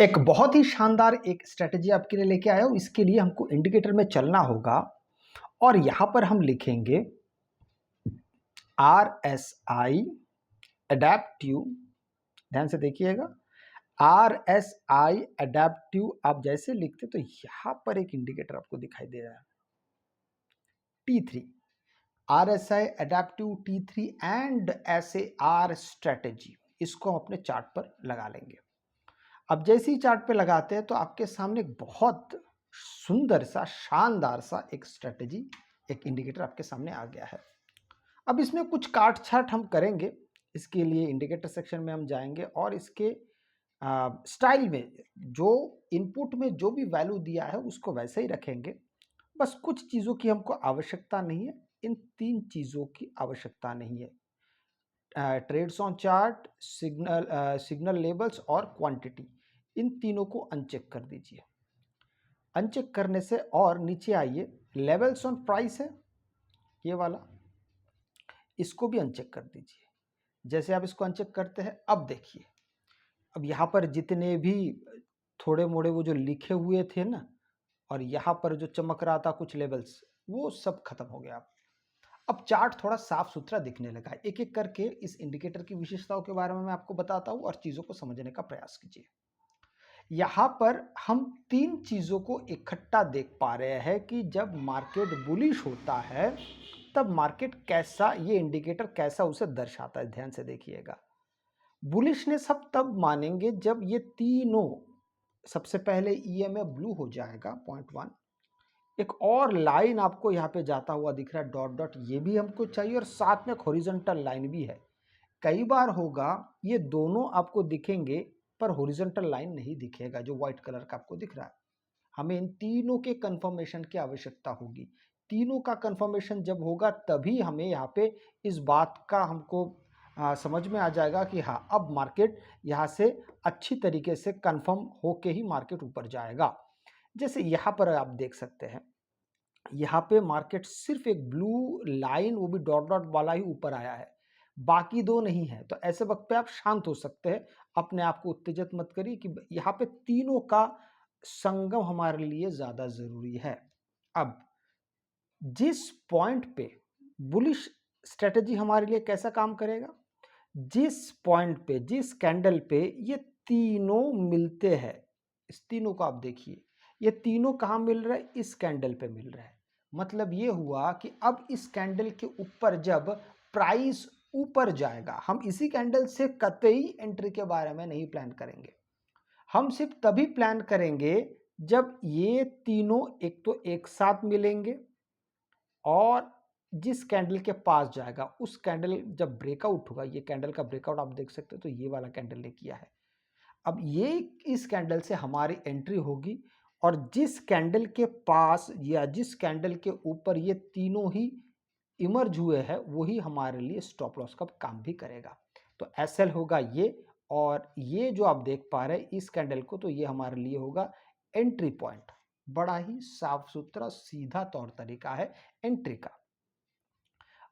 एक बहुत ही शानदार एक स्ट्रैटेजी आपके लिए लेके आया हूँ। इसके लिए हमको इंडिकेटर में चलना होगा और यहाँ पर हम लिखेंगे RSI एडेप्टिव। ध्यान से देखिएगा, RSI एडेप्टिव आप जैसे लिखते तो यहाँ पर एक इंडिकेटर आपको दिखाई दे रहा है T3, RSI adaptive T3 and SAR strategy. इसको हम अपने चार्ट पर लगा लेंगे। अब जैसे ही चार्ट पे लगाते हैं तो आपके सामने एक बहुत सुंदर सा शानदार सा एक स्ट्रेटेजी, एक इंडिकेटर आपके सामने आ गया है। अब इसमें कुछ काट छाट हम करेंगे। इसके लिए इंडिकेटर सेक्शन में हम जाएंगे और इसके स्टाइल में जो इनपुट में जो भी वैल्यू दिया है उसको वैसे ही रखेंगे। बस कुछ चीज़ों की हमको आवश्यकता नहीं है। इन 3 चीज़ों की आवश्यकता नहीं है, trades on chart, signal labels और क्वांटिटी। इन तीनों को अनचेक कर दीजिए। अनचेक करने से और नीचे आइए, लेवल्स ऑन प्राइस है ये वाला, इसको भी अनचेक कर दीजिए। जैसे आप इसको अनचेक करते हैं, अब देखिए, अब यहाँ पर जितने भी थोड़े मोड़े वो जो लिखे हुए थे ना, और यहाँ पर जो चमक रहा था कुछ लेवल्स, वो सब खत्म हो गया। अब चार्ट थोड़ा साफ सुथरा दिखने लगा है। एक एक करके इस इंडिकेटर की विशेषताओं के बारे में मैं आपको बताता हूं और चीजों को समझने का प्रयास कीजिए। यहां पर हम 3 चीजों को इकट्ठा देख पा रहे हैं कि जब मार्केट बुलिश होता है तब मार्केट कैसा, ये इंडिकेटर कैसा उसे दर्शाता है। ध्यान से देखिएगा, बुलिशनेस हम तब मानेंगे जब ये तीनों, सबसे पहले ईएमए ब्लू हो जाएगा 0.1, एक और लाइन आपको यहाँ पे जाता हुआ दिख रहा है डॉट डॉट, ये भी हमको चाहिए, और साथ में एक हॉरिजॉन्टल लाइन भी है। कई बार होगा ये दोनों आपको दिखेंगे पर हॉरिजॉन्टल लाइन नहीं दिखेगा जो व्हाइट कलर का आपको दिख रहा है। हमें इन तीनों के कंफर्मेशन की आवश्यकता होगी। तीनों का कंफर्मेशन जब होगा तभी हमें यहाँ पे इस बात का हमको समझ में आ जाएगा कि हाँ, अब मार्केट यहाँ से अच्छी तरीके से कंफर्म होके ही मार्केट ऊपर जाएगा। जैसे यहाँ पर आप देख सकते हैं, यहाँ पे मार्केट सिर्फ एक ब्लू लाइन, वो भी डॉट डॉट वाला ही ऊपर आया है, बाकी दो नहीं है। तो ऐसे वक्त पे आप शांत हो सकते हैं, अपने आप को उत्तेजित मत करिए कि यहाँ पे तीनों का संगम हमारे लिए ज्यादा जरूरी है। अब जिस पॉइंट पे बुलिश स्ट्रेटजी हमारे लिए कैसा काम करेगा, जिस पॉइंट पे, जिस कैंडल पे ये तीनों मिलते हैं, इस तीनों को आप देखिए, ये तीनों कहाँ मिल रहा है, इस कैंडल पे मिल रहा है। मतलब ये हुआ कि अब इस कैंडल के ऊपर जब प्राइस ऊपर जाएगा, हम इसी कैंडल से कतई एंट्री के बारे में नहीं प्लान करेंगे। हम सिर्फ तभी प्लान करेंगे जब ये तीनों एक तो एक साथ मिलेंगे और जिस कैंडल के पास जाएगा उस कैंडल जब ब्रेकआउट होगा, ये कैंडल का ब्रेकआउट आप देख सकते हो, तो ये वाला कैंडल ने किया है। अब ये इस कैंडल से हमारी एंट्री होगी और जिस कैंडल के पास या जिस कैंडल के ऊपर ये तीनों ही इमर्ज हुए हैं वही हमारे लिए स्टॉप लॉस का काम भी करेगा। तो एसएल होगा ये, और ये जो आप देख पा रहे हैं इस कैंडल को, तो ये हमारे लिए होगा एंट्री पॉइंट। बड़ा ही साफ सुथरा सीधा तौर तरीका है एंट्री का।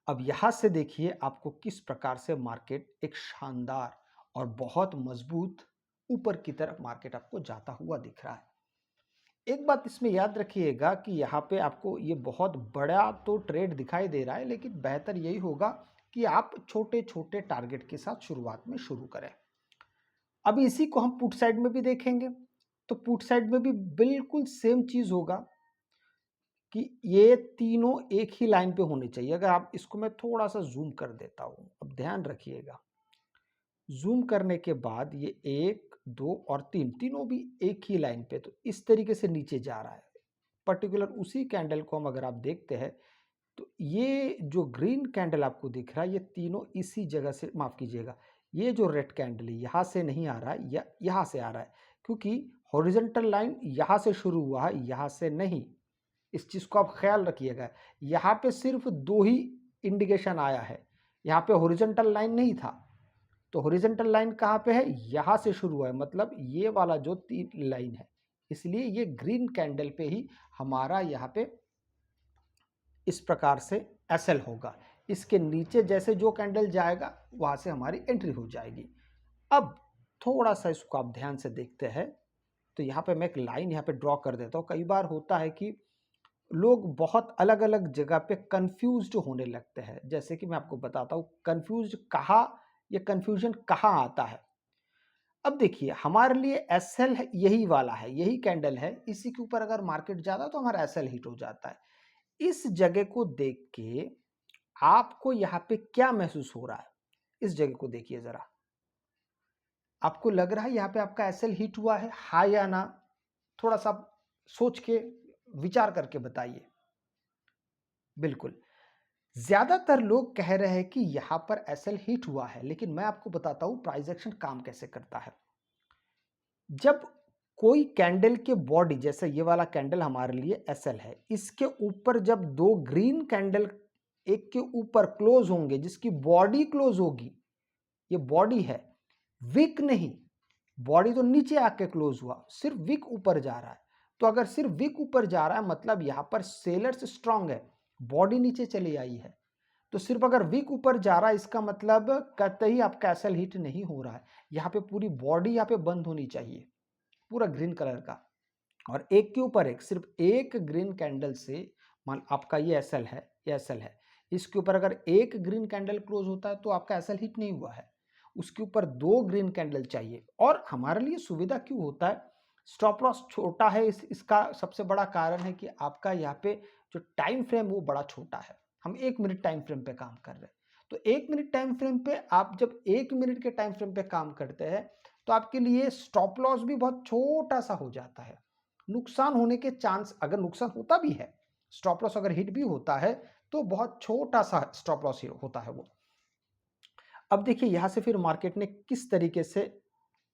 अब यहां से देखिए आपको किस प्रकार से मार्केट एक शानदार और बहुत मजबूत ऊपर की तरफ मार्केट आपको जाता हुआ दिख रहा है। एक बात इसमें याद रखिएगा कि यहाँ पे आपको ये बहुत बड़ा तो ट्रेड दिखाई दे रहा है, लेकिन बेहतर यही होगा कि आप छोटे छोटे टारगेट के साथ शुरुआत में शुरू करें। अब इसी को हम पुट साइड में भी देखेंगे, तो पुट साइड में भी बिल्कुल सेम चीज होगा कि ये तीनों एक ही लाइन पे होने चाहिए। अगर आप इसको, मैं थोड़ा सा जूम कर देता हूं, अब ध्यान रखिएगा, जूम करने के बाद ये 1 2 और 3 तीनों भी एक ही लाइन पे, तो इस तरीके से नीचे जा रहा है। पर्टिकुलर उसी कैंडल को हम अगर आप देखते हैं तो ये जो ग्रीन कैंडल आपको दिख रहा है, ये तीनों इसी जगह से, माफ कीजिएगा, ये जो रेड कैंडल है यहाँ से नहीं आ रहा है या यहाँ से आ रहा है, क्योंकि हॉरिजॉन्टल लाइन यहाँ से शुरू हुआ है, यहाँ से नहीं। इस चीज को आप ख्याल रखिएगा, यहाँ पे सिर्फ 2 ही इंडिकेशन आया है, यहाँ पे हॉरिजॉन्टल लाइन नहीं था। तो हॉरिजॉन्टल लाइन कहाँ पे है, यहाँ से शुरू हुआ है, मतलब ये वाला जो 3 लाइन है, इसलिए ये ग्रीन कैंडल पे ही हमारा यहाँ पे इस प्रकार से एसएल होगा। इसके नीचे जैसे जो कैंडल जाएगा वहां से हमारी एंट्री हो जाएगी। अब थोड़ा सा इसको आप ध्यान से देखते हैं, तो यहाँ पे मैं एक लाइन यहाँ पे ड्रॉ कर देता हूँ। कई बार होता है कि लोग बहुत अलग अलग जगह पे कंफ्यूज्ड होने लगते हैं। जैसे कि मैं आपको बताता हूँ कंफ्यूज्ड कहाँ, ये कंफ्यूजन कहाँ आता है। अब देखिए हमारे लिए एस एल यही वाला है, यही कैंडल है, इसी के ऊपर अगर मार्केट जाता है तो हमारा एस एल हिट हो जाता है। इस जगह को देख के आपको यहाँ पे क्या महसूस हो रहा है, इस जगह को देखिए जरा। आपको लग रहा है यहाँ पे आपका एस एल हिट हुआ है, हाँ या ना? थोड़ा सा सोच के विचार करके बताइए। बिल्कुल, ज्यादातर लोग कह रहे हैं कि यहां पर एसएल हिट हुआ है, लेकिन मैं आपको बताता हूं प्राइस एक्शन काम कैसे करता है। जब कोई कैंडल के बॉडी, जैसे ये वाला कैंडल हमारे लिए एसएल है, इसके ऊपर जब दो ग्रीन कैंडल एक के ऊपर क्लोज होंगे, जिसकी बॉडी क्लोज होगी, ये बॉडी है, विक नहीं, बॉडी तो नीचे आके क्लोज हुआ, सिर्फ विक ऊपर जा रहा है। तो अगर सिर्फ विक ऊपर जा रहा है मतलब यहां पर सेलर्स स्ट्रांग है, बॉडी नीचे चली आई है। तो सिर्फ अगर विक ऊपर जा रहा है इसका मतलब कतई आपका एसएल हिट नहीं हो रहा है। यहाँ पे पूरी बॉडी यहाँ पे बंद होनी चाहिए, पूरा ग्रीन कलर का, और एक के ऊपर एक, सिर्फ एक ग्रीन कैंडल से, मान आपका ये एसएल है, ये एसएल है, इसके ऊपर अगर एक ग्रीन कैंडल क्लोज होता है तो आपका एसएल हिट नहीं हुआ है, उसके ऊपर दो ग्रीन कैंडल चाहिए। और हमारे लिए सुविधा क्यों होता है, स्टॉप लॉस छोटा है, इसका सबसे बड़ा कारण है कि आपका यहाँ पे जो टाइम फ्रेम वो बड़ा छोटा है। हम 1 मिनट टाइम फ्रेम पे काम कर रहे हैं, तो 1 मिनट टाइम फ्रेम पे आप जब 1 मिनट के टाइम फ्रेम पे काम करते हैं तो आपके लिए स्टॉप लॉस भी बहुत छोटा सा हो जाता है। नुकसान होने के चांस, अगर नुकसान होता भी है, स्टॉप लॉस अगर हिट भी होता है तो बहुत छोटा सा स्टॉप लॉस होता है वो। अब देखिए यहां से फिर मार्केट ने किस तरीके से,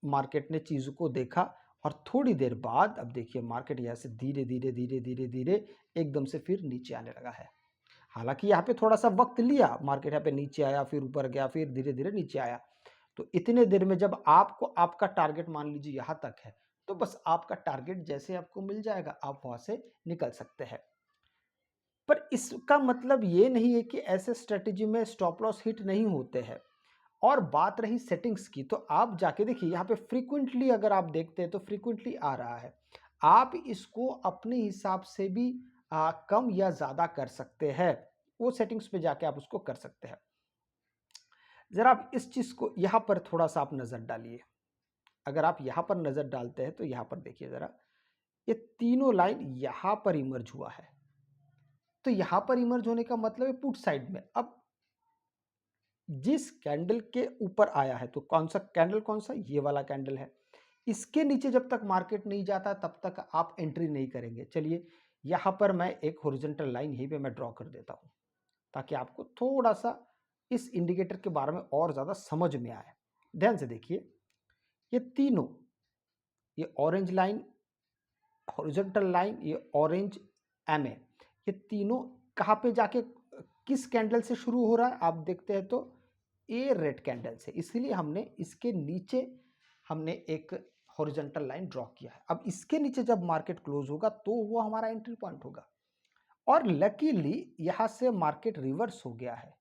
मार्केट ने चीजों को देखा, और थोड़ी देर बाद अब देखिए मार्केट यहां से धीरे धीरे धीरे धीरे धीरे एकदम से फिर नीचे आने लगा है। हालांकि यहाँ पे थोड़ा सा वक्त लिया, मार्केट यहाँ पे नीचे आया, फिर ऊपर गया, फिर धीरे धीरे नीचे आया। तो इतने देर में जब आपको आपका टारगेट मान लीजिए यहाँ तक है, तो बस आपका टारगेट जैसे आपको मिल जाएगा आप वहां से निकल सकते हैं। पर इसका मतलब ये नहीं है कि ऐसे स्ट्रेटेजी में स्टॉप लॉस हिट नहीं होते हैं। और बात रही सेटिंग्स की, तो आप जाके देखिए यहाँ पे फ्रीक्वेंटली अगर आप देखते हैं तो फ्रीक्वेंटली आ रहा है। आप इसको अपने हिसाब से भी कम या ज्यादा कर सकते हैं, वो सेटिंग्स पे जाके आप उसको कर सकते हैं। जरा आप इस चीज को यहाँ पर थोड़ा सा आप नजर डालिए। अगर आप यहाँ पर नजर डालते हैं तो यहाँ पर देखिए जरा, ये तीनों लाइन यहाँ पर इमर्ज हुआ है। तो यहाँ पर इमर्ज होने का मतलब है पुट साइड में। अब जिस कैंडल के ऊपर आया है, तो कौन सा कैंडल, कौन सा, ये वाला कैंडल है, इसके नीचे जब तक मार्केट नहीं जाता तब तक आप एंट्री नहीं करेंगे। चलिए यहां पर मैं एक हॉरिजॉन्टल लाइन यहीं पे मैं ड्रॉ कर देता हूं, ताकि आपको थोड़ा सा इस इंडिकेटर के बारे में और ज्यादा समझ में आए। ध्यान से देखिए, ये तीनों, ये ऑरेंज लाइन, हॉरिजॉन्टल लाइन, ये ऑरेंज एमए, ये तीनों कहां पे जाके किस कैंडल से शुरू हो रहा है आप देखते हैं तो ए रेड कैंडल से, इसलिए हमने इसके नीचे हमने एक हॉरिजॉन्टल लाइन ड्रॉ किया है। अब इसके नीचे जब मार्केट क्लोज होगा तो वो हमारा एंट्री पॉइंट होगा। और लकीली यहां से मार्केट रिवर्स हो गया है।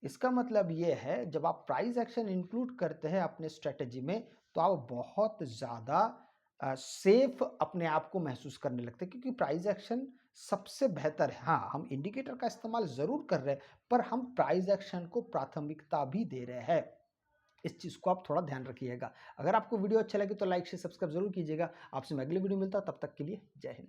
इसका मतलब ये है जब आप प्राइस एक्शन इंक्लूड करते हैं अपने स्ट्रेटेजी में तो आप बहुत ज़्यादा सेफ अपने आप को महसूस करने लगते हैं, क्योंकि प्राइस एक्शन सबसे बेहतर है। हाँ, हम इंडिकेटर का इस्तेमाल ज़रूर कर रहे हैं, पर हम प्राइस एक्शन को प्राथमिकता भी दे रहे हैं। इस चीज़ को आप थोड़ा ध्यान रखिएगा। अगर आपको वीडियो अच्छा लगे तो लाइक शेयर सब्सक्राइब जरूर कीजिएगा। आपसे मैं अगली वीडियो मिलता हूँ, तब तक के लिए जय हिंद।